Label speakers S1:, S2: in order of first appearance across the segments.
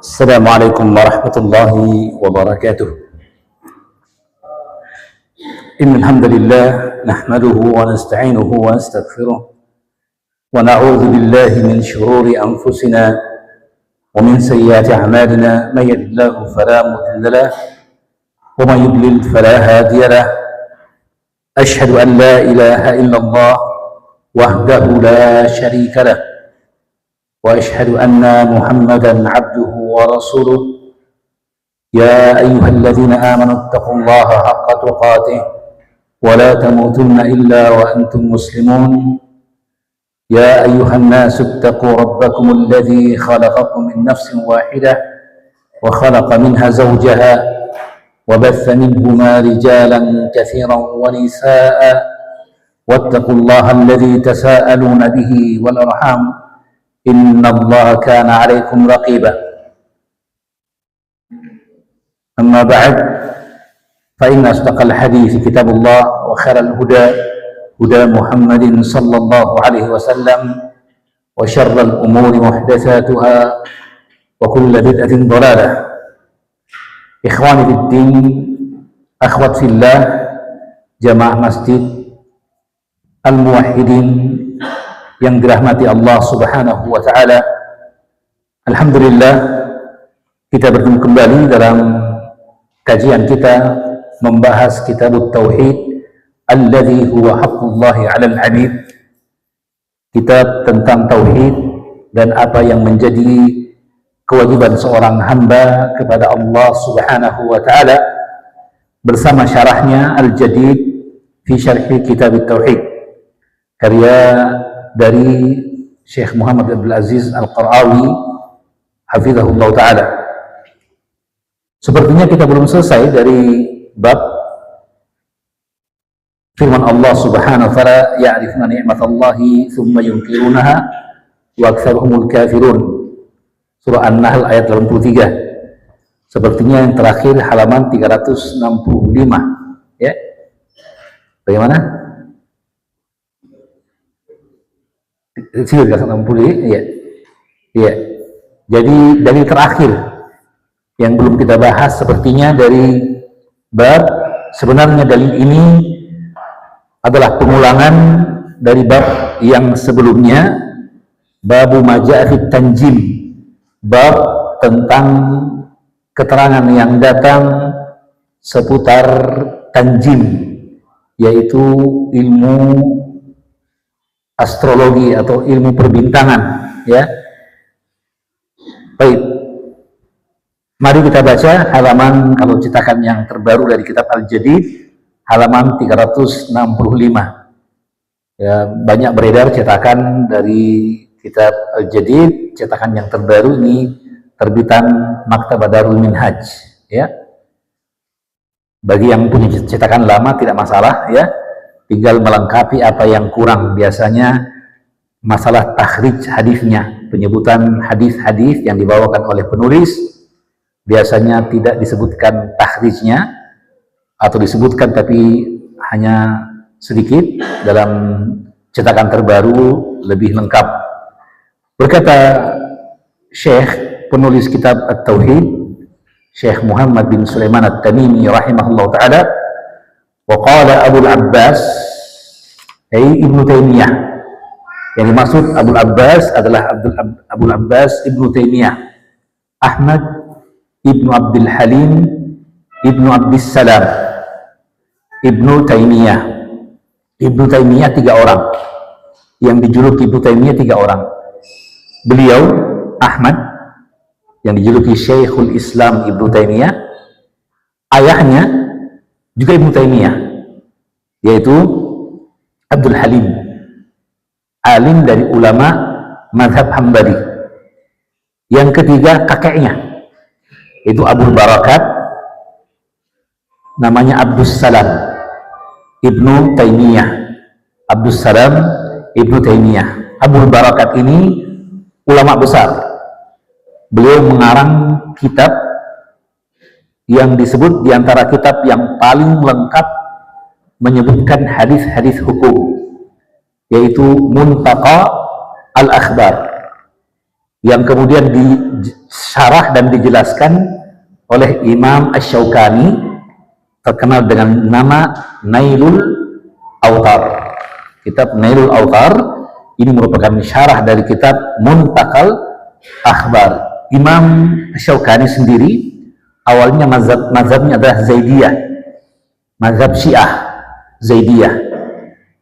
S1: Assalamualaikum warahmatullahi wabarakatuh. Innal hamdalillah nahmaduhu wa nasta'inuhu wa nastaghfiruh wa na'udzu billahi min shururi anfusina wa min sayyiati a'malina may yahdihillahu fala mudilla lahu wa may yudlil fala hadiya lahu. Ashhadu an la ilaha illallah wahdahu la syarika lahu وأشهد أن محمدا عبده ورسوله يا أيها الذين آمنوا اتقوا الله حق تقاته ولا تموتن إلا وأنتم مسلمون يا أيها الناس اتقوا ربكم الذي خلقكم من نفس واحدة وخلق منها زوجها وبث منهما رجالا كثيرا ونساء واتقوا الله الذي تساءلون به والأرحام إن الله كان عليكم رقيبا. أما بعد فإن أصدق الحديث كتاب الله وخير الهدى هدى محمد صلى الله عليه وسلم وشر الأمور محدثاتها وكل بدعة ضلالة. إخواني في الدين أخوات في الله جماعة مسجد الموحدين yang dirahmati Allah Subhanahu wa Ta'ala. Alhamdulillah, kita bertemu kembali dalam kajian kita membahas kitab Tauhid alladzi huwa haqqullahi 'alal 'abid. Kitab tentang tauhid dan apa yang menjadi kewajiban seorang hamba kepada Allah Subhanahu wa Ta'ala, bersama syarahnya Al-Jadid fi Syarhi Kitab Tauhid, karya dari Syekh Muhammad Abdul Aziz Al-Qara'awi hafizahullah ta'ala. Sepertinya kita belum selesai dari bab firman Allah Subhanahu wa ta'ala, ya'rifuna ni'matallahi thumma yunkirunaha wa aktsaruhumul kafirun. Surah An-Nahl ayat 83. Sepertinya yang terakhir halaman 365, ya. Bagaimana? Sih 360, ya. Iya. Jadi dari terakhir yang belum kita bahas sepertinya dari bab, sebenarnya dalil ini adalah pengulangan dari bab yang sebelumnya, babu maja'a fit tanjim, bab tentang keterangan yang datang seputar tanjim, yaitu ilmu astrologi atau ilmu perbintangan, ya. Baik, mari kita baca halaman, kalau cetakan yang terbaru dari kitab Al-Jadid, halaman 365. Ya, banyak beredar cetakan dari kitab Al-Jadid, cetakan yang terbaru ini terbitan Maktabah Darul Minhaj, ya. Bagi yang punya cetakan lama tidak masalah, ya. Tinggal melengkapi apa yang kurang. Biasanya masalah takhrij hadisnya, penyebutan hadis-hadis yang dibawakan oleh penulis, biasanya tidak disebutkan takhrijnya, atau disebutkan tapi hanya sedikit. Dalam cetakan terbaru lebih lengkap. Berkata Syekh penulis kitab At-Tauhid, Syekh Muhammad bin Sulaiman At-Tamimi rahimahullah ta'ala, wa qala Abul Abbas, Ibnu Taimiyah. Yang dimaksud Abul Abbas adalah Abul Abbas Ibnu Taimiyah, Ahmad Ibnu Abdul Halim Ibnu Abdus Salam Ibnu Taimiyah. Ibnu Taimiyah 3 orang. Yang dijuluki Ibnu Taimiyah 3 orang. Beliau Ahmad, yang dijuluki Syekhul Islam Ibnu Taimiyah. Ayahnya juga Ibnu Taimiyah, yaitu Abdul Halim, alim dari ulama mazhab Hambali. Yang ketiga kakeknya, yaitu Abul Barakat, namanya Abdus Salam Ibnu Taimiyah. Abdus Salam Ibnu Taimiyah. Abul Barakat ini ulama besar. Beliau mengarang kitab yang disebut diantara kitab yang paling lengkap menyebutkan hadis-hadis hukum, yaitu Muntaqa al-akhbar, yang kemudian disyarah dan dijelaskan oleh Imam Asy-Syaukani, terkenal dengan nama Nailul Autar. Kitab Nailul Autar ini merupakan syarah dari kitab Muntakal Akhbar. Imam Asy-Syaukani sendiri awalnya mazhabnya adalah Zaidiyah, mazhab Syiah Zaidiyah.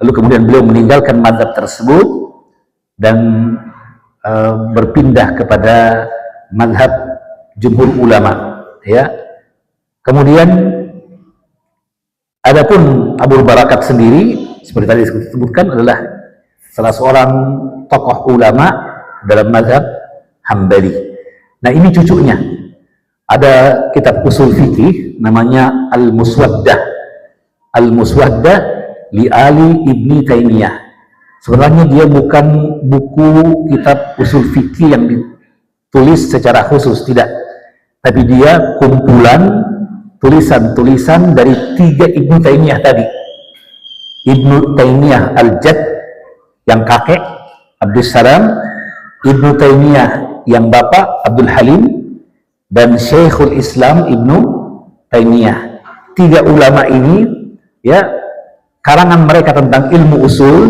S1: Lalu kemudian beliau meninggalkan mazhab tersebut dan berpindah kepada mazhab jumhur ulama, ya. Kemudian adapun Abu Barakat sendiri seperti tadi disebutkan adalah salah seorang tokoh ulama dalam mazhab Hambali. Nah, ini cucunya. Ada kitab usul fikih namanya Al-Muswaddah. Al-Muswaddah li Ali Ibni Taimiyah. Sebenarnya dia bukan buku kitab usul fikih yang ditulis secara khusus, tidak. Tapi dia kumpulan tulisan-tulisan dari 3 Ibnu Taimiyah tadi. Ibnu Taimiyah Al-Jad yang kakek Abdus Salam, Ibnu Taimiyah yang bapak Abdul Halim, dan Syekhul Islam Ibnu Taimiyah. 3 ulama ini, ya, karangan mereka tentang ilmu usul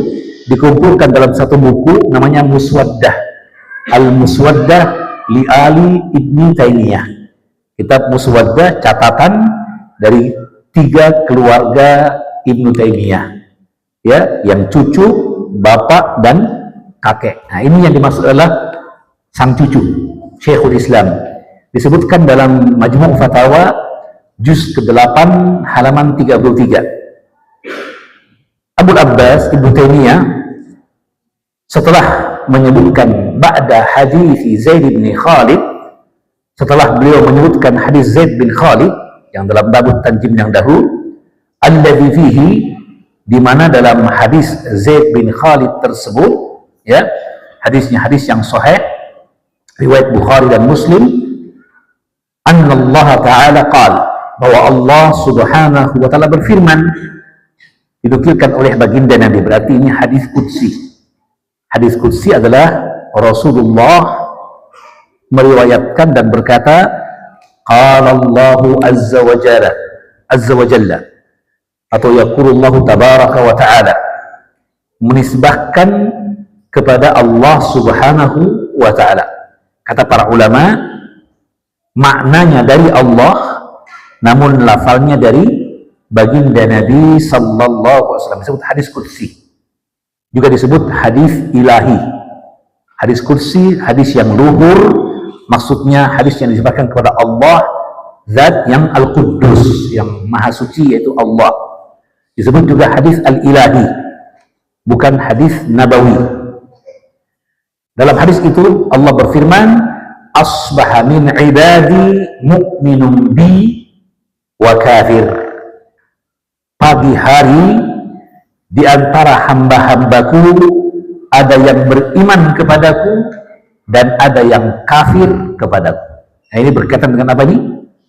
S1: dikumpulkan dalam satu buku namanya Muswaddah. Al-Muswaddah li Ali Ibni Taimiyah. Kitab Muswaddah catatan dari 3 keluarga Ibnu Taimiyah, ya, yang cucu, bapak, dan kakek. Nah, ini yang dimaksud adalah sang cucu, Syekhul Islam. Disebutkan dalam Majmu' Fatawa juz ke-8 halaman 33. Abu Abbas Ibnu Taimiyah setelah menyebutkan ba'da hadis Zaid bin Khalid, setelah beliau menyebutkan hadis Zaid bin Khalid yang dalam babut Tanjim yang dahulu, alladzi fihi, di mana dalam hadis Zaid bin Khalid tersebut, ya, hadisnya hadis yang sahih riwayat Bukhari dan Muslim, annallaha ta'ala qala, bahwa Allah Subhanahu wa ta'ala berfirman, dinukilkan oleh baginda Nabi, berarti ini hadis qudsi. Hadis qudsi adalah Rasulullah meriwayatkan dan berkata, qala Allahu azza wa jalla, atau yaqulullahu tabaraka wa ta'ala, menisbahkan kepada Allah Subhanahu wa ta'ala. Kata para ulama, maknanya dari Allah, namun lafalnya dari baginda Nabi sallallahu alaihi wasallam. Disebut hadis qudsi, juga disebut hadis ilahi. Hadis qudsi, hadis yang luhur, maksudnya hadis yang disebutkan kepada Allah, zat yang al-Quddus, yang maha suci, yaitu Allah. Disebut juga hadis al-ilahi, bukan hadis nabawi. Dalam hadis itu Allah berfirman, asbaha min ibadi mu'minun bi wa kafir. Pagi hari di antara hamba-hambaku ada yang beriman kepadaku dan ada yang kafir kepadaku. Nah, ini berkaitan dengan apa nih?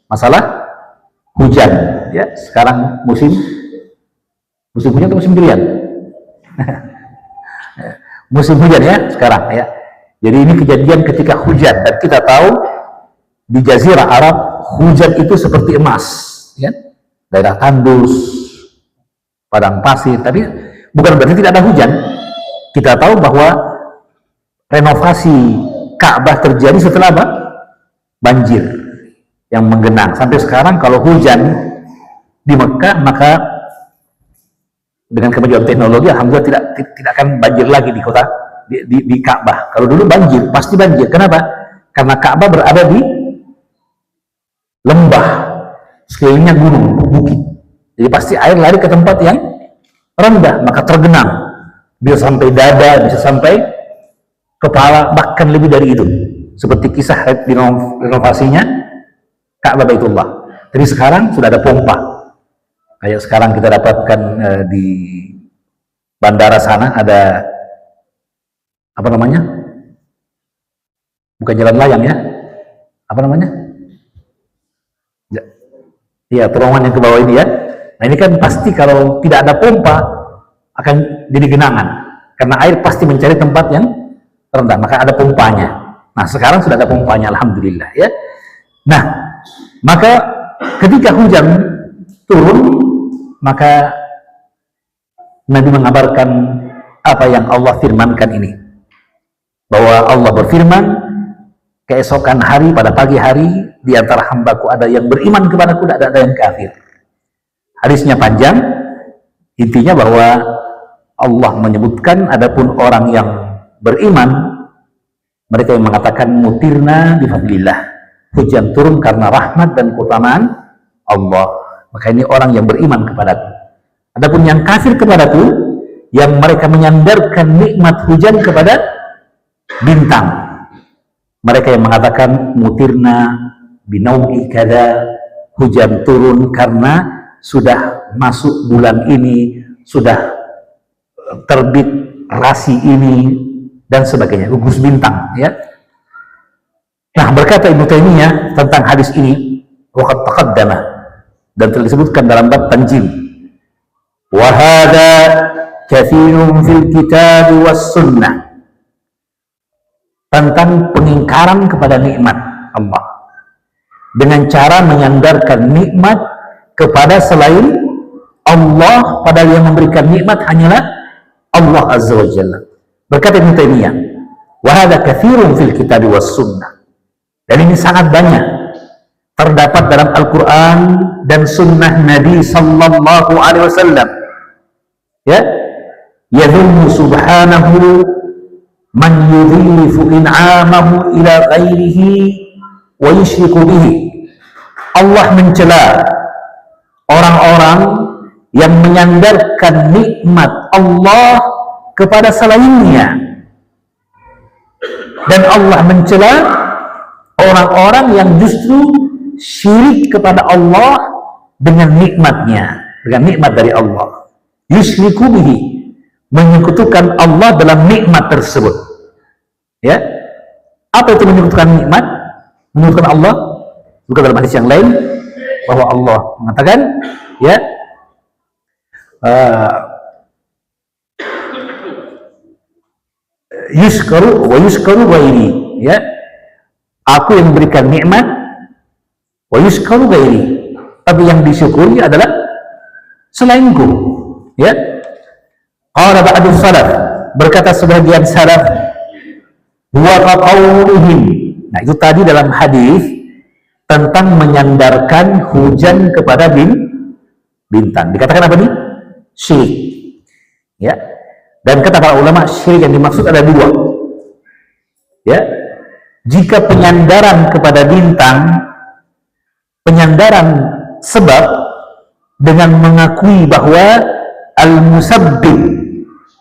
S1: Masalah hujan, ya. Sekarang musim hujan atau musim durian? Musim hujan, ya, sekarang, ya. Jadi ini kejadian ketika hujan, dan kita tahu di Jazirah Arab hujan itu seperti emas, ya. Daerah tandus, padang pasir, tapi bukan berarti tidak ada hujan. Kita tahu bahwa renovasi Ka'bah terjadi setelah apa? Banjir yang menggenang. Sampai sekarang kalau hujan di Mekah, maka dengan kemajuan teknologi, alhamdulillah tidak akan banjir lagi di kota, di Ka'bah. Kalau dulu banjir, pasti banjir. Kenapa? Karena Ka'bah berada di lembah, sekelilingnya gunung, bukit. Jadi pasti air lari ke tempat yang rendah, maka tergenang. Bisa sampai dada, bisa sampai kepala, bahkan lebih dari itu. Seperti kisah renovasinya Ka'bah Baitullah. Jadi sekarang sudah ada pompa. Kayak sekarang kita dapatkan di bandara sana ada apa namanya? Bukan jalan layang, ya. Apa namanya? Ya, terowongan yang ke bawah ini, ya. Nah, ini kan pasti kalau tidak ada pompa akan jadi genangan, karena air pasti mencari tempat yang rendah, maka ada pompanya. Nah, sekarang sudah ada pompanya, alhamdulillah ya. Nah, maka ketika hujan turun, maka Nabi mengabarkan apa yang Allah firmankan ini, bahwa Allah berfirman, keesokan hari pada pagi hari di antara hambaku ada yang beriman kepadaku, dan ada yang kafir. Hadisnya panjang, intinya bahwa Allah menyebutkan adapun orang yang beriman, mereka yang mengatakan mutirna bifadlillah, hujan turun karena rahmat dan keutamaan Allah, maka ini orang yang beriman kepadaku. Adapun yang kafir kepadaku, yang mereka menyandarkan nikmat hujan kepada bintang, mereka yang mengatakan mutirna binaumi kada, hujan turun karena sudah masuk bulan ini, sudah terbit rasi ini, dan sebagainya, gugus bintang ya. Nah, berkata Ibnu Taimiyah tentang hadis ini, waqad taqaddama, dan telah disebutkan dalam bab tanjim, wa hadza katsirun fil kitab was sunnah, tentang pengingkaran kepada nikmat Allah dengan cara menyandarkan nikmat kepada selain Allah, padahal yang memberikan nikmat hanyalah Allah Azza wa Jalla. Berkata Ibnu Taimiyah, wa hadza katsirun fil kitab was sunnah, dan ini sangat banyak terdapat dalam Al-Quran dan sunnah Nabi sallallahu alaihi wasallam ya. Yadhummu subhanahu man yudhifu in'amahu ila ghairihi wa yushriku bihi. Allah mencela orang-orang yang menyandarkan nikmat Allah kepada selainnya, dan Allah mencela orang-orang yang justru syirik kepada Allah dengan nikmatnya, dengan nikmat dari Allah. Yusyriku bihi, menyekutukan Allah dalam nikmat tersebut ya. Apa itu menyekutukan nikmat, menyekutukan Allah? Bukan dalam hadis yang lain bahwa Allah mengatakan ya, yuskaru wa yuskaru ghairi ya, aku yang memberikan nikmat, wa yuskaru ghairi, tapi yang disyukuri adalah selainku ya. Qala ba'du salaf, berkata sebagian salaf, huwa qawlihim. Nah, itu tadi dalam hadis tentang menyandarkan hujan kepada bintang, dikatakan apa nih? Syirik ya. Dan kata para ulama, syirik yang dimaksud ada dua ya. Jika penyandaran kepada bintang, penyandaran sebab dengan mengakui bahwa al-musabbib,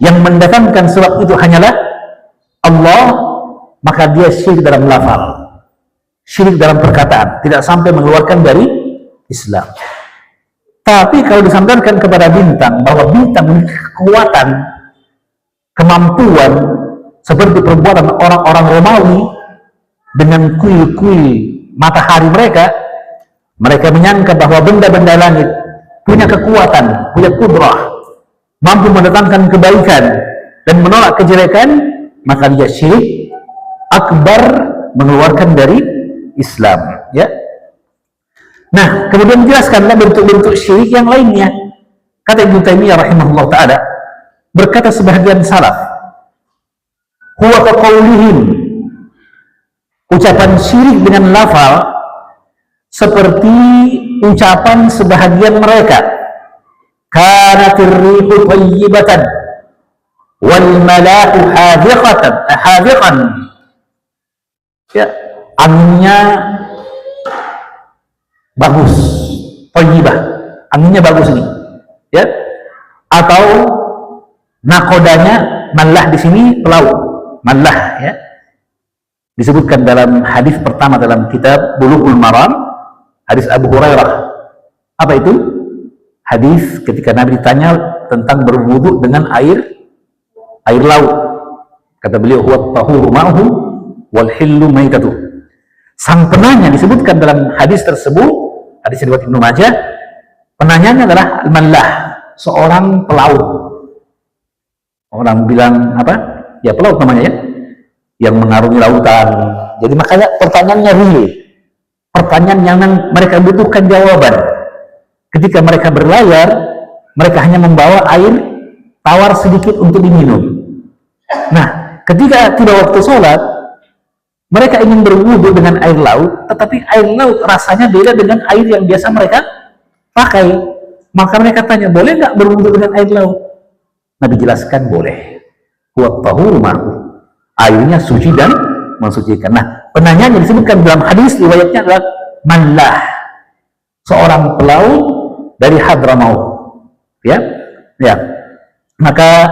S1: yang mendatangkan sebab itu hanyalah Allah, maka dia syirik dalam lafal, syirik dalam perkataan, tidak sampai mengeluarkan dari Islam. Tapi kalau disandarkan kepada bintang, bahwa bintang memiliki kekuatan, kemampuan, seperti perbuatan orang-orang Romawi dengan kuil-kuil matahari mereka menyangka bahwa benda-benda langit punya kekuatan, punya kudrah, mampu mendatangkan kebaikan dan menolak kejelekan, maka dia syirik akbar, mengeluarkan dari Islam ya. Nah, kemudian jelaskanlah bentuk-bentuk syirik yang lainnya. Kata Ibnu Taimiyah rahimahullah ta'ala, berkata sebahagian salaf, huwa kaqaulihim, ucapan syirik dengan lafal seperti ucapan sebahagian mereka, kanatir rihu thayyibatan wal malahu hadiqan ya, anginnya bagus, thayyibah, anginnya bagus ini ya, atau nakodanya, mallah di sini pelaut, mallah ya, disebutkan dalam hadis pertama dalam kitab Bulughul Maram, hadis Abu Hurairah. Apa itu? Hadis ketika Nabi ditanya tentang berwudu dengan air laut, kata beliau, huwa tahuru ma'hu wal hillu maitatuh. Sang penanya disebutkan dalam hadis tersebut, hadis riwayat Ibnu Majah, penanyanya adalah al-mallah, seorang pelaut. Orang bilang apa? Ya pelaut namanya ya. yang mengarungi lautan. Jadi makanya pertanyaannya real, pertanyaan yang mereka butuhkan jawaban. Ketika mereka berlayar, mereka hanya membawa air tawar sedikit untuk diminum. Nah, ketika tiba waktu sholat, mereka ingin berwudu dengan air laut, tetapi air laut rasanya beda dengan air yang biasa mereka pakai. Maka mereka tanya, boleh nggak berwudu dengan air laut? Nabi jelaskan, boleh. Huwa tahuru ma'u. Airnya suci dan mensucikan. Nah, penanyaan yang disebutkan dalam hadis riwayatnya adalah manlah, seorang pelaut dari Hadramaut. Ya, ya. Maka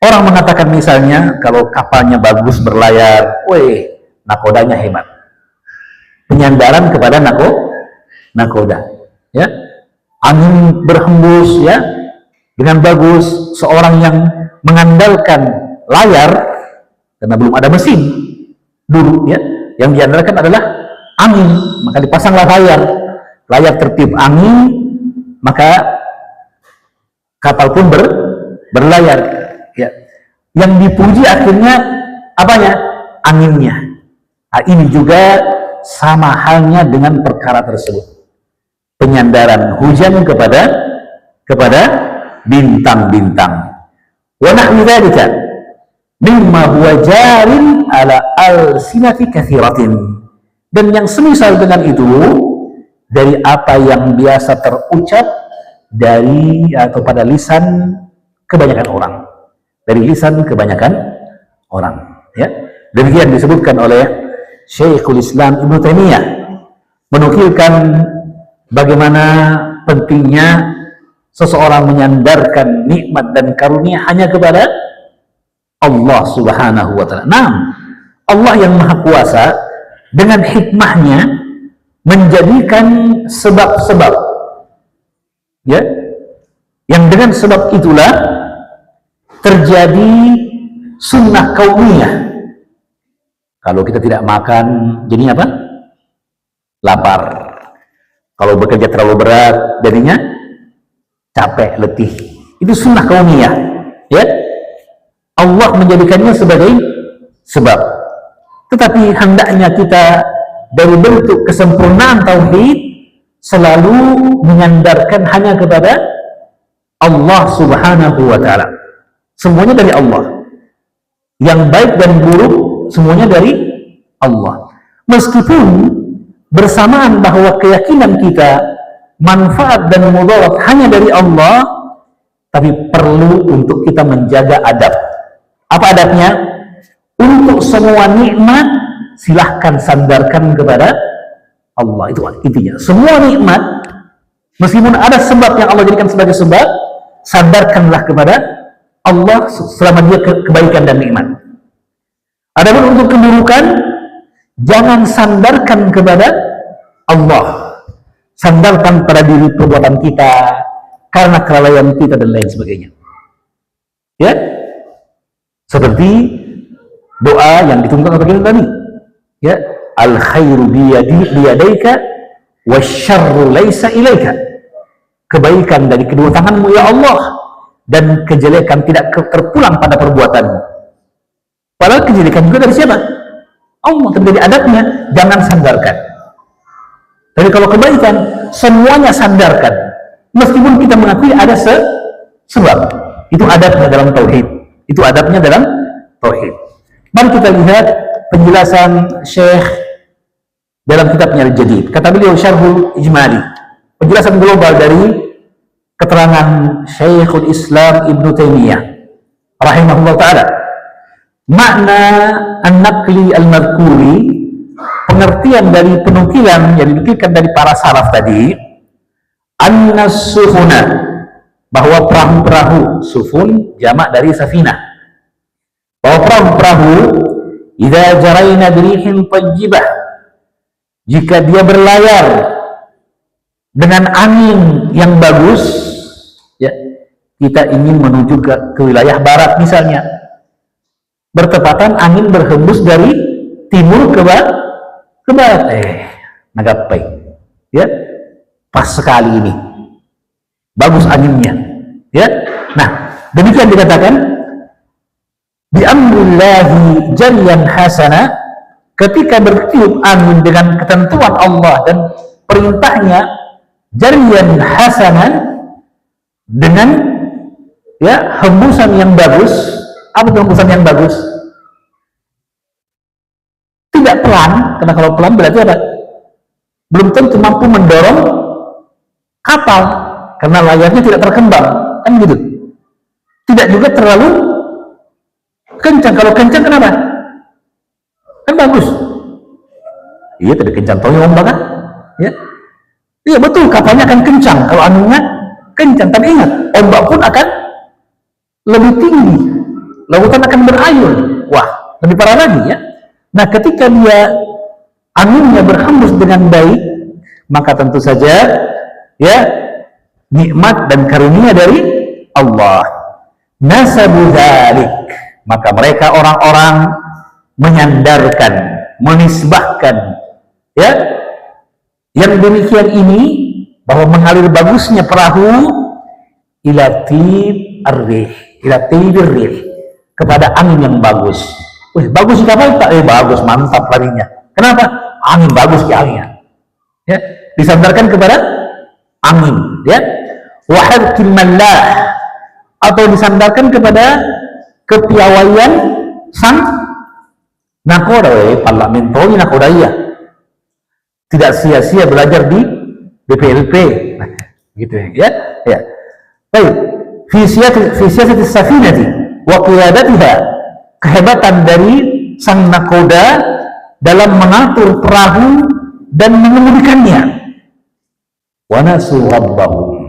S1: orang mengatakan misalnya kalau kapalnya bagus berlayar, weh, nakodanya hebat. Penyandaran kepada nakoda, ya. Angin berhembus, ya, dengan bagus. Seorang yang mengandalkan layar karena belum ada mesin dulu, ya, yang diandalkan adalah angin, maka dipasanglah layar tertib angin, maka kapal pun berlayar, ya. Yang dipuji akhirnya apanya? Anginnya. Nah, ini juga sama halnya dengan perkara tersebut, penyandaran hujan kepada bintang-bintang. Wa nahwi dzalika mimma huwa jarin ala alsinati katsiratin. Dan yang semisal dengan itu dari apa yang biasa terucap dari atau pada lisan kebanyakan orang. Dari lisan kebanyakan orang, ya. Demikian disebutkan oleh Syekhul Islam Ibnu Taimiyah, menukilkan bagaimana pentingnya seseorang menyandarkan nikmat dan karunia hanya kepada Allah Subhanahu wa taala. Nah, Allah yang Maha Kuasa dengan hikmahnya menjadikan sebab-sebab, ya, yang dengan sebab itulah terjadi sunnah kauniyah. Kalau kita tidak makan, jadinya apa? Lapar. Kalau bekerja terlalu berat, jadinya capek, letih. Itu sunnah kauniyah, ya. Allah menjadikannya sebagai sebab. Tetapi hendaknya kita dari bentuk kesempurnaan tauhid selalu menyandarkan hanya kepada Allah Subhanahu wa taala. Semuanya dari Allah. Yang baik dan buruk semuanya dari Allah. Meskipun bersamaan bahwa keyakinan kita manfaat dan mudarat hanya dari Allah, tapi perlu untuk kita menjaga adab. Apa adabnya? Untuk semua nikmat silahkan sandarkan kepada Allah. Itu intinya. Semua nikmat, meskipun ada sebab yang Allah jadikan sebagai sebab, sandarkanlah kepada Allah selama dia kebaikan dan nikmat. Adapun untuk keburukan, jangan sandarkan kepada Allah. Sandarkan pada diri perbuatan kita, karena kelalaian kita dan lain sebagainya. Ya, seperti doa yang dituntut oleh tadi, ya, al khairu biyadaika wasyarru laisa ilaika. Kebaikan dari kedua tanganmu ya Allah, dan kejelekan tidak terpulang pada perbuatanmu. Padahal kejelekan juga dari siapa? Allah. Terjadi adabnya, jangan sandarkan. Jadi kalau kebaikan, semuanya sandarkan. Meskipun kita mengakui ada sebab. Itu adabnya dalam tauhid. Itu adabnya dalam tauhid. Mari kita lihat penjelasan Syekh dalam kitabnya Al-Jadid. Kata beliau, Syarhul Ijmali, penjelasan global dari keterangan Syekhul Islam Ibnu Taimiyah rahimahullah ta'ala. Makna an-naqli al-madhkuri, pengertian dari penukilan yang dinukilkan dari para salaf tadi, an-sufuna, bahwa perahu-perahu, sufun jamak dari safinah, bahwa perahu-perahu idza jaraina birihin tayyibah, jika dia berlayar dengan angin yang bagus, ya, kita ingin menuju ke wilayah barat misalnya, bertepatan angin berhembus dari timur ke barat, nagapai, ya, pas sekali ini, bagus anginnya, ya. Nah, demikian dikatakan bi amrillahi jariyan hasana, ketika bertiup angin dengan ketentuan Allah dan perintahnya, jariyan hasanan, dengan ya hembusan yang bagus. Apa itu hembusan yang bagus? Tidak pelan, karena kalau pelan berarti apa? Belum tentu mampu mendorong kapal, karena layarnya tidak terkembang, kan gitu. Tidak juga terlalu kencang. Kalau kencang kenapa? Kan bagus. Iya, tidak kencang toyo ombak kan? Ya. Iya betul, kapalnya akan kencang kalau anginnya kencang. Tapi ingat, ombak pun akan lebih tinggi, lautan akan berayun. Wah, lebih parah lagi ya. Nah, ketika dia anginnya berhembus dengan baik, maka tentu saja ya nikmat dan karunia dari Allah. Nasabu dzalik, maka mereka orang-orang menyandarkan, menisbahkan ya yang demikian ini, bahwa mengalir bagusnya perahu ila tib ar-rih, ila tibir rih, kepada angin yang bagus. Wih, bagus kapal tak? Bagus, mantap larinya. Kenapa? Angin bagus ke anginnya. Ya, disandarkan kepada angin, ya. Wa harkim mallah, atau disandarkan kepada kepiawaian sang nakoda, parlamento nakoda iya. Tidak sia-sia belajar di BPLP, gitu ya. Ya. Baik, fi siyasati safinati wa qiyadatiha, kehebatan dari sang nakoda dalam mengatur perahu dan mengemudikannya. Wa nasu rabbahum,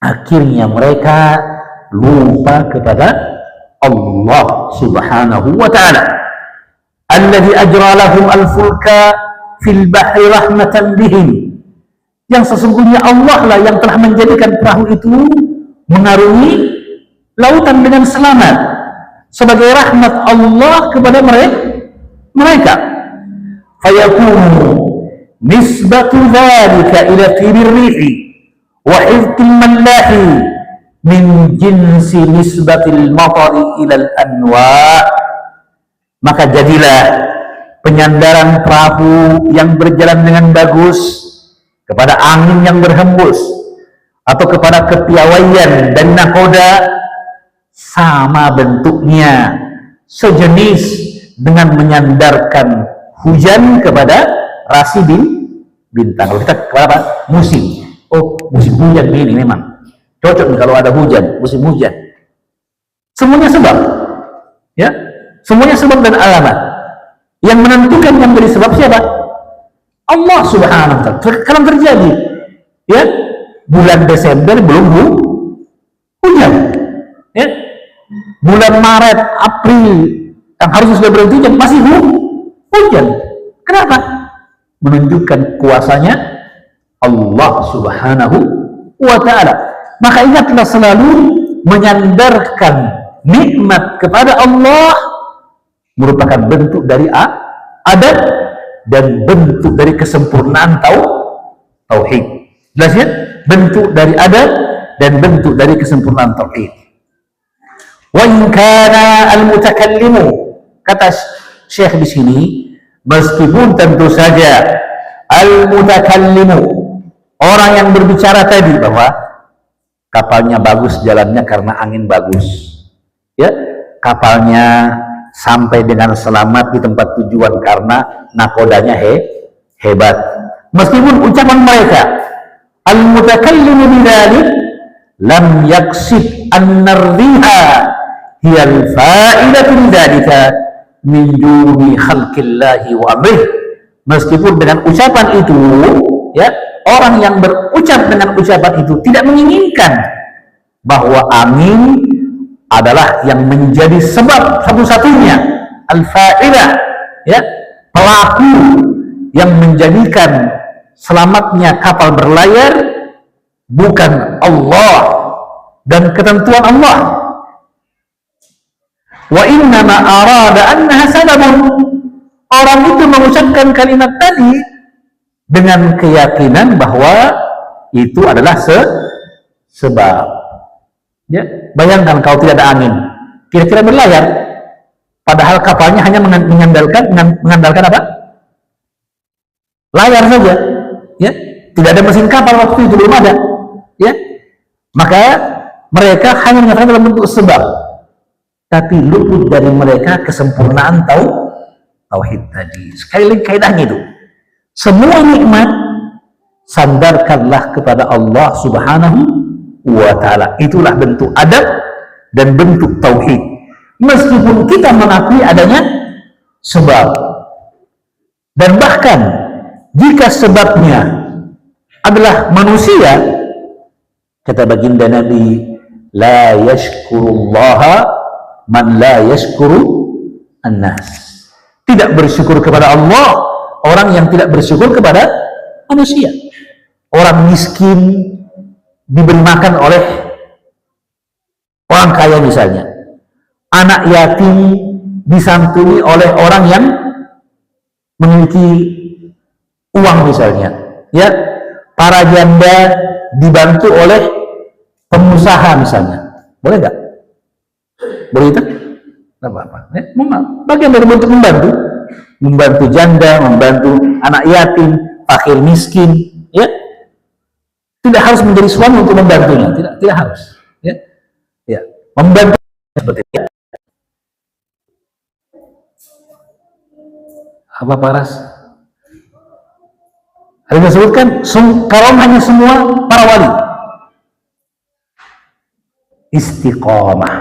S1: akhirnya mereka lupa kepada Allah Subhanahu wa ta'ala, alladzi ajra lahum al-fulka fil bahri rahmatan bihim, yang sesungguhnya Allah lah yang telah menjadikan perahu itu mengarungi lautan dengan selamat sebagai rahmat Allah kepada mereka. Fayakunu nisbatu dzalika ila tibir rihi wa hifdil mallahi min jinsi nisbatil matari ilal anwa, maka jadilah penyandaran perahu yang berjalan dengan bagus kepada angin yang berhembus atau kepada kepiawaian dan nakoda sama bentuknya, sejenis dengan menyandarkan hujan kepada rasi bintang. Kalau kita kepada apa? Musim. Oh, musim hujan ini memang cocok kalau ada hujan, musim hujan. Semuanya sebab, ya, semuanya sebab dan alamat. Yang menentukan yang menjadi sebab siapa? Allah Subhanahu wa ta'ala. Kalau terjadi ya bulan Desember belum hujan, ya, bulan Maret, April yang harusnya sudah berhenti hujan masih hujan. Kenapa? Menunjukkan kuasanya Allah Subhanahu wa ta'ala. Maka ingatlah selalu menyandarkan nikmat kepada Allah merupakan bentuk dari adab dan bentuk dari kesempurnaan tauhid. Jelas ya? Bentuk dari adab dan bentuk dari kesempurnaan tauhid. Wa in kana al-mutakallimu, kata Syekh di sini, meskipun tentu saja al-mutakallimu, orang yang berbicara tadi, bahwa kapalnya bagus jalannya karena angin bagus, ya, kapalnya sampai dengan selamat di tempat tujuan karena nakodanya hebat. Meskipun ucapan mereka al-mutakallimu bidzalik lam yaksib an-narriha hiya al-fa'idatu bidzalika min duni khalqillahi wa amrih. Meskipun dengan ucapan itu, ya, orang yang berucap dengan ucapan itu tidak menginginkan bahwa angin adalah yang menjadi sebab satu-satunya, al-fa'idah, ya, pelaku yang menjadikan selamatnya kapal berlayar, bukan Allah dan ketentuan Allah. Wa innama arada annaha sababun, orang itu mengucapkan kalimat tadi dengan keyakinan bahwa itu adalah sebab. Ya, bayangkan kalau tidak ada angin, kira-kira berlayar. Padahal kapalnya hanya mengandalkan apa? Layar saja. Ya, tidak ada mesin kapal waktu itu, belum ada. Ya, maka mereka hanya mengatakan dalam bentuk sebab, tapi luput dari mereka kesempurnaan tauhid tadi. Sekali lagi kaidahnya itu, semua nikmat sandarkanlah kepada Allah Subhanahu wa Ta'ala. Itulah bentuk adab dan bentuk tauhid. Meskipun kita mengakui adanya sebab, dan bahkan jika sebabnya adalah manusia, kata baginda Nabi, la yashkurullaha man la yashkuru an-nas. Tidak bersyukur kepada Allah orang yang tidak bersyukur kepada manusia. Orang miskin diberi makan oleh orang kaya misalnya. Anak yatim disantuni oleh orang yang memiliki uang misalnya. Ya, para janda dibantu oleh pengusaha misalnya. Boleh nggak? Boleh itu? Tidak apa-apa. Bagian dari bentuk membantu janda, membantu anak yatim, fakir miskin. Ya, tidak harus menjadi suami untuk membantunya. Tidak harus. Ya, ya, membantu seperti itu. Apa Paras? Ada yang disebutkan karamahnya semua para wali. Istiqamah.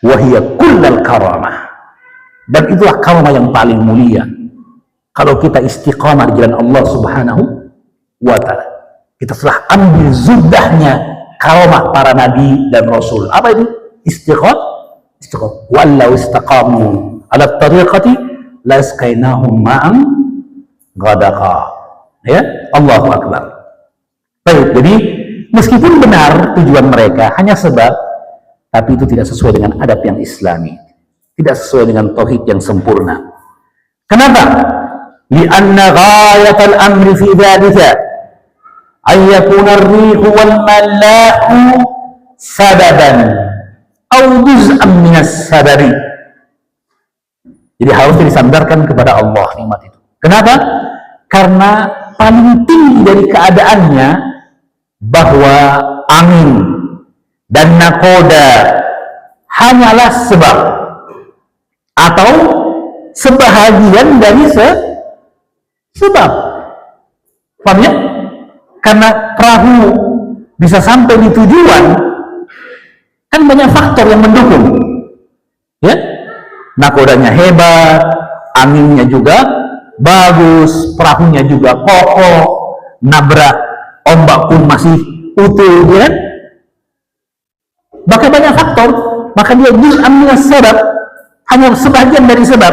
S1: Wahiyya kullal karamah. Dan itulah karamah yang paling mulia. Kalau kita istiqamah di jalan Allah Subhanahu wa Ta'ala, kita telah ambil zubdahnya karamah para nabi dan rasul. Apa itu? Istiqamah. Wallau istaqamu ala tariqati lasqainahum ma'an ghadaqa. Ya, Allahu Akbar. Baik, jadi meskipun benar tujuan mereka hanya sebab, tapi itu tidak sesuai dengan adab yang islami, tidak sesuai dengan tauhid yang sempurna. Kenapa? Li'anna ghayatal amri fi dzalika ay yakuna ar-rihu wal mala'u sababan aw juz'an min as-sababi. Jadi harusnya disandarkan kepada Allah nikmat itu. Kenapa? Karena paling tinggi dari keadaannya bahwa angin dan nakoda hanyalah sebab atau sebahagian dari sebab. Paham ya? Karena perahu bisa sampai di tujuan, kan banyak faktor yang mendukung. Ya? Nakodanya hebat, anginnya juga bagus, perahunya juga kokoh, nabrak ombak pun masih utuh, ya kan? Maka banyak faktor, maka dia juz'an minas sabab, hanya sebagian dari sebab.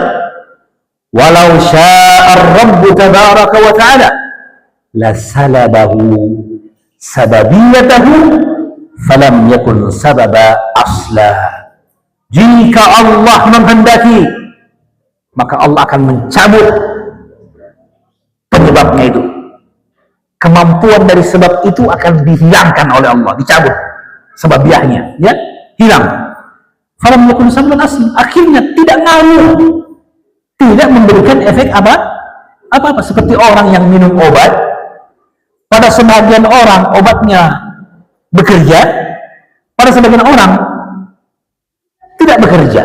S1: Walau sya'ar rabbu tabaraka wa ta'ala la salabahu sababiyatahu falam yakun sababa asla. Jika Allah menghendaki, maka Allah akan mencabut penyebabnya itu. Kemampuan dari sebab itu akan dihilangkan oleh Allah, dicabut sebabiahnya, ya, hilang. Falam yakun sababan asli, akhirnya tidak ngaruh, tidak memberikan efek apa-apa. Seperti orang yang minum obat, pada sebagian orang obatnya bekerja, pada sebagian orang tidak bekerja.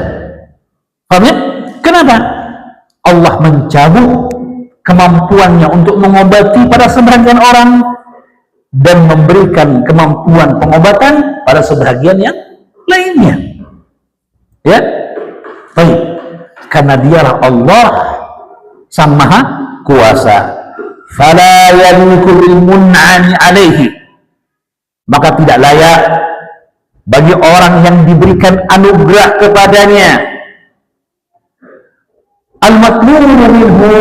S1: Paham ya? Kenapa? Allah mencabut kemampuannya untuk mengobati pada sebagian orang dan memberikan kemampuan pengobatan pada sebagian yang lainnya. Ya? Baik. Karena dialah Allah Sang Maha Kuasa. Fala yaliku bil mun'ani alaihi. Maka tidak layak bagi orang yang diberikan anugerah kepadanya al-matlubu minhu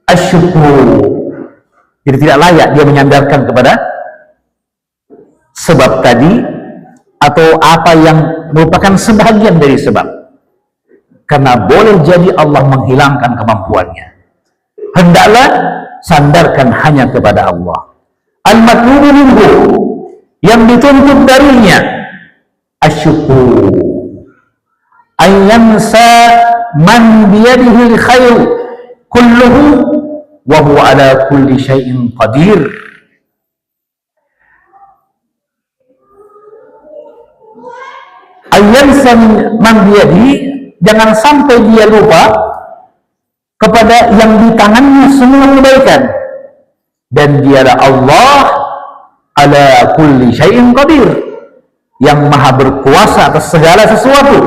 S1: asyukur. Jadi tidak layak dia menyandarkan kepada sebab tadi atau apa yang merupakan sebagian dari sebab, karena boleh jadi Allah menghilangkan kemampuannya. Hendaklah sandarkan hanya kepada Allah. Al-matlubu minhu, yang dituntut darinya syukru ayyansa man biyadihi al-khair kulluhu wa huwa ala kulli syai'in qadir. Ayyansa man biyadihi, jangan sampai dia lupa kepada yang di tangannya semua kebaikan, dan dialah Allah ala kulli syai'in qadir, yang maha berkuasa atas segala sesuatu.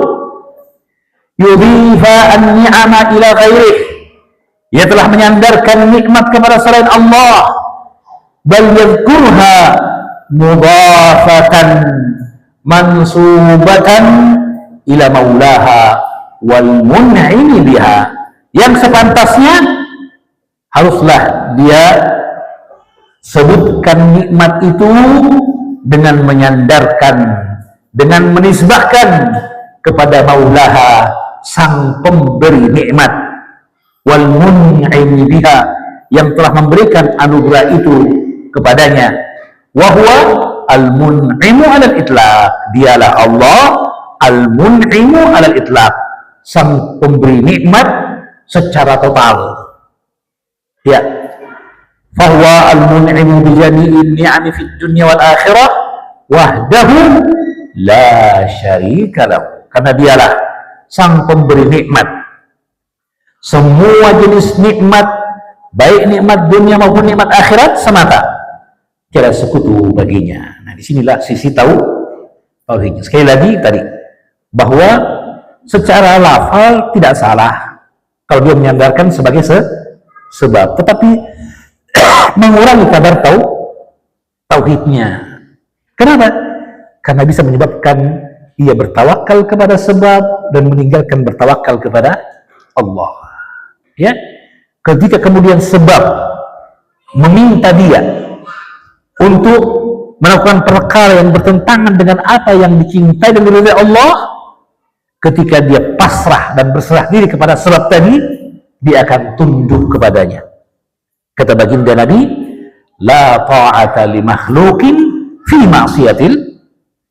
S1: Yudhifa an-ni'ama ila ghairih, ia telah menyandarkan nikmat kepada selain Allah. Bal yadhkurha mudhafatan mansubatan ila maulaha wal mun'imi biha, yang sepantasnya haruslah dia sebutkan nikmat itu dengan menyandarkan, dengan menisbahkan kepada maulaha, sang pemberi nikmat, wal mun'imi biha, yang telah memberikan anugerah itu kepadanya. Wa huwa al-mun'imu 'alal itlaq, dialah Allah al-mun'imu 'alal itlaq, sang pemberi nikmat secara total. Ya, fahuwa al-mun'imu bi jami'in ni'ami fid dunya wal akhirah wahdahu la syarika lahu, karena dialah sang pemberi nikmat, semua jenis nikmat, baik nikmat dunia maupun nikmat akhirat semata, tiada sekutu baginya. Nah, disinilah sisi tauhidnya. Sekali lagi tadi, bahwa secara lafal tidak salah kalau dia menyandarkan sebagai sebab, tetapi mengurangi kadar tauhidnya. Kenapa? Karena bisa menyebabkan ia bertawakal kepada sebab dan meninggalkan bertawakal kepada Allah. Ya, ketika kemudian sebab meminta dia untuk melakukan perkara yang bertentangan dengan apa yang dicintai dan diridhai Allah, ketika dia pasrah dan berserah diri kepada sebab tadi, dia akan tunduk kepadanya. Kata baginda Nabi, la ta'ata li makhluqin fi ma'siyatil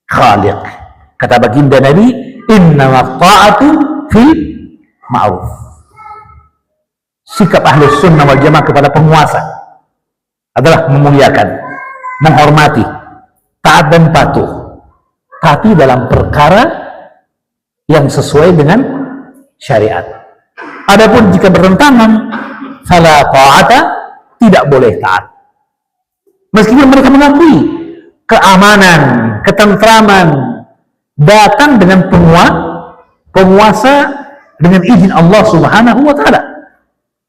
S1: khaliq. Kata baginda Nabi, innama ta'atu fil ma'ruf. Sikap Ahlus Sunnah wal Jamaah kepada penguasa adalah memuliakan, menghormati, taat dan patuh, tapi dalam perkara yang sesuai dengan syariat. Adapun jika bertentangan, fala ta'ata, tidak boleh taat. Meskipun mereka mengakui keamanan, ketentraman datang dengan penguasa dengan izin Allah Subhanahu wa ta'ala.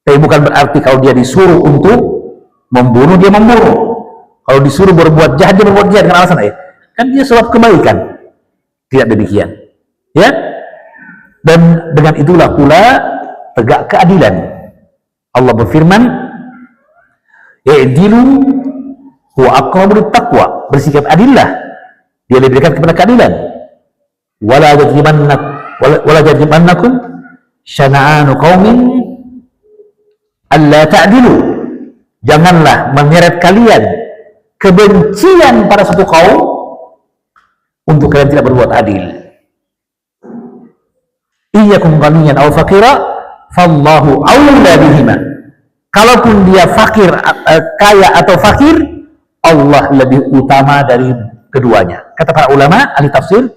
S1: Tapi bukan berarti kalau dia disuruh untuk membunuh, dia membunuh. Kalau disuruh berbuat jahat, dia berbuat jahat dengan alasan kan dia sebab kebaikan. Tidak demikian. Ya. Dan dengan itulah pula tegak keadilan. Allah berfirman, "I'dilu huwa aqrabu lit-taqwa." Bersikap adillah, dia lebih dekat kepada keadilan. Wala yajrimannakum syana'anu qaumin alla ta'dilu. Janganlah menyeret kalian kebencian pada satu kaum untuk kalian tidak berbuat adil. Iyyakum ghaniyan aw faqira fallahu awla bihima. Kalaupun dia fakir, kaya atau fakir, Allah lebih utama dari keduanya. Kata para ulama ahli tafsir,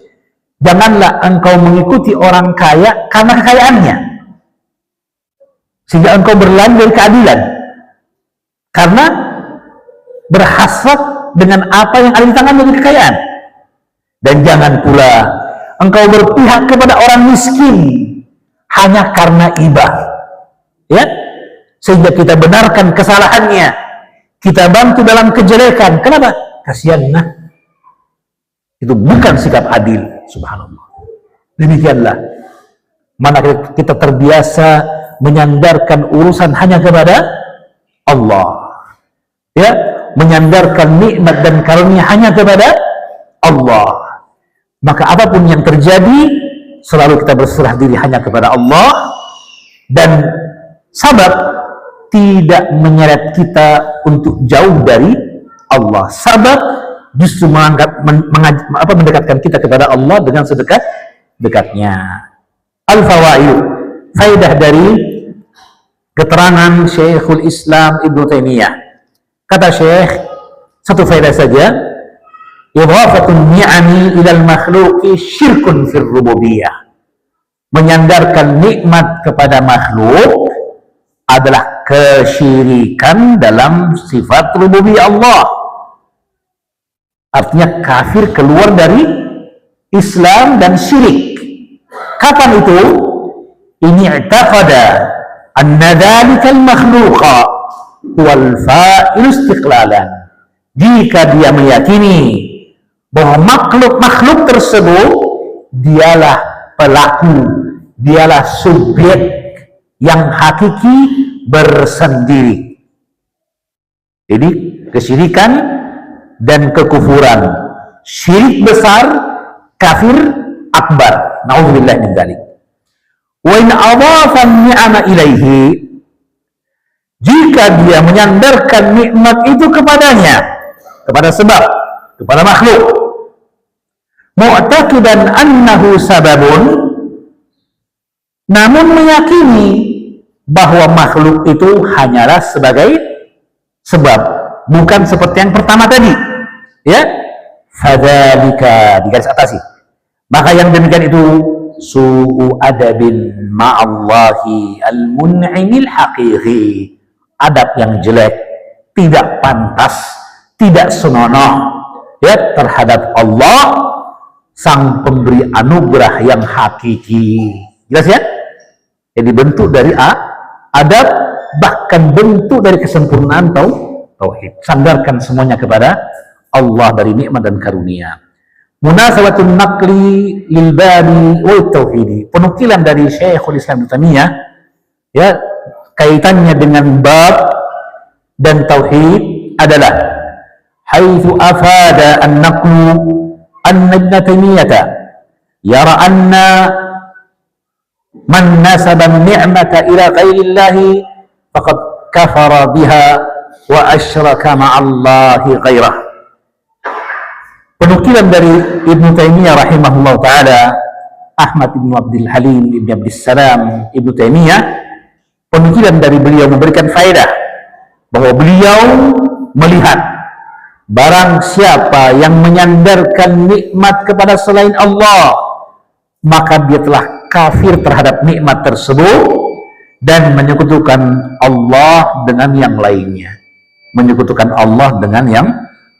S1: janganlah engkau mengikuti orang kaya karena kekayaannya, sehingga engkau berlari dari keadilan karena berhasrat dengan apa yang ada di tangan dari kekayaan. Dan jangan pula engkau berpihak kepada orang miskin hanya karena ibah, ya, sehingga kita benarkan kesalahannya, kita bantu dalam kejelekan. Kenapa? Kasihan, nah. Itu bukan sikap adil. Subhanallah. Demikianlah, mana kita terbiasa menyandarkan urusan hanya kepada Allah, ya, menyandarkan nikmat dan karunia hanya kepada Allah, maka apapun yang terjadi selalu kita berserah diri hanya kepada Allah, dan sabab tidak menyeret kita untuk jauh dari Allah. Sabab justru mendekatkan kita kepada Allah dengan sedekat-dekatnya. Al-Fawaid, faidah dari keterangan Syekhul Islam Ibnu Taimiyah. Kata Syekh, satu faidah saja, idhafatun ni'ami ilal makhluqi syirkun fir rububiyah. Menyandarkan nikmat kepada makhluk adalah kesyirikan dalam sifat rububiyah Allah. Artinya kafir, keluar dari Islam dan syirik. Kapan itu? Ini i'taqada anna dhalikal makhluqa wal fa'il istiqlalan. Jika dia meyakini bahwa makhluk tersebut dialah pelaku, dialah subjek yang hakiki bersendiri. Jadi kesyirikan dan kekufuran, syirik besar, kafir akbar. Nauzubillah min dzalik. Wa in adhafa ni'ama ilaihi, jika dia menyandarkan nikmat itu kepadanya, kepada sebab, kepada makhluk, mu'taqidan annahu sababun, namun meyakini bahwa makhluk itu hanyalah sebagai sebab, bukan seperti yang pertama tadi, ya. Fadzalika, digaris atasi, maka yang demikian itu su'u adabin ma'allahi al-mun'imil haqiqi, adab yang jelek, tidak pantas, tidak senonoh, ya, terhadap Allah, sang pemberi anugerah yang hakiki. Jelas ya? Jadi bentuk dari adab, bahkan bentuk dari kesempurnaan tauhid. Sandarkan semuanya kepada Allah dari nikmat dan karunia. Munasabatun naqli lil babi wa tauhidi. Penukilan dari Syekhul Islam Ibnu Taimiyah, ya, kaitannya dengan bab dan tauhid adalah haitsu afada an-naqlu anna Ibnu Taimiyah yara anna man nasaba an-ni'mata ila ghairillahi faqad kafara biha wa asyraka ma'allahi ghairah. Penukilan dari Ibnu Taimiyah rahimahullah ta'ala, Ahmad ibn Abdul Halim ibn Abdul Salam Ibnu Taimiyah, penukilan dari beliau memberikan faedah bahwa beliau melihat barang siapa yang menyandarkan nikmat kepada selain Allah, maka dia telah kafir terhadap nikmat tersebut dan menyekutukan Allah dengan yang lainnya. Menyekutukan Allah dengan yang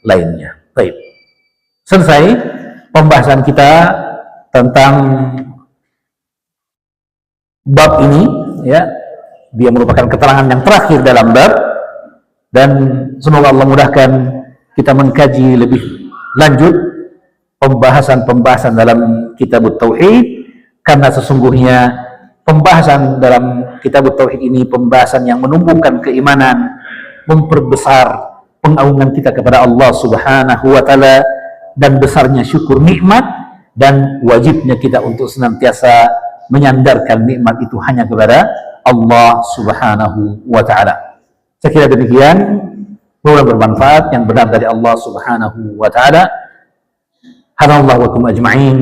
S1: lainnya. Baik. Selesai pembahasan kita tentang bab ini, ya. Dia merupakan keterangan yang terakhir dalam bab, dan semoga Allah mudahkan kita mengkaji lebih lanjut pembahasan-pembahasan dalam Kitabut Tauhid, karena sesungguhnya pembahasan dalam Kitabut Tauhid ini pembahasan yang menumbuhkan keimanan, memperbesar pengagungan kita kepada Allah Subhanahu wa taala, dan besarnya syukur nikmat, dan wajibnya kita untuk senantiasa menyandarkan nikmat itu hanya kepada Allah Subhanahu wa ta'ala. Saya kira demikian, semoga bermanfaat, yang benar dari Allah Subhanahu wa ta'ala. Hadanallahu wa kum ajma'in.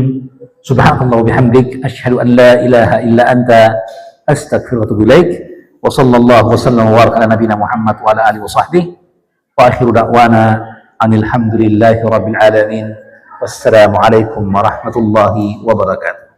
S1: Subhanallah wa bihamdik, asyhadu an la ilaha illa anta, astaghfiruka wa atubu ilaik. Wa sallallahu wa sallam wa baraka ala nabiyina Muhammad wa ala alihi wa sahbihi. Wa akhiru da'wana anil hamdulillahi rabbil alamin. Wassalamu alaikum warahmatullahi wabarakatuh.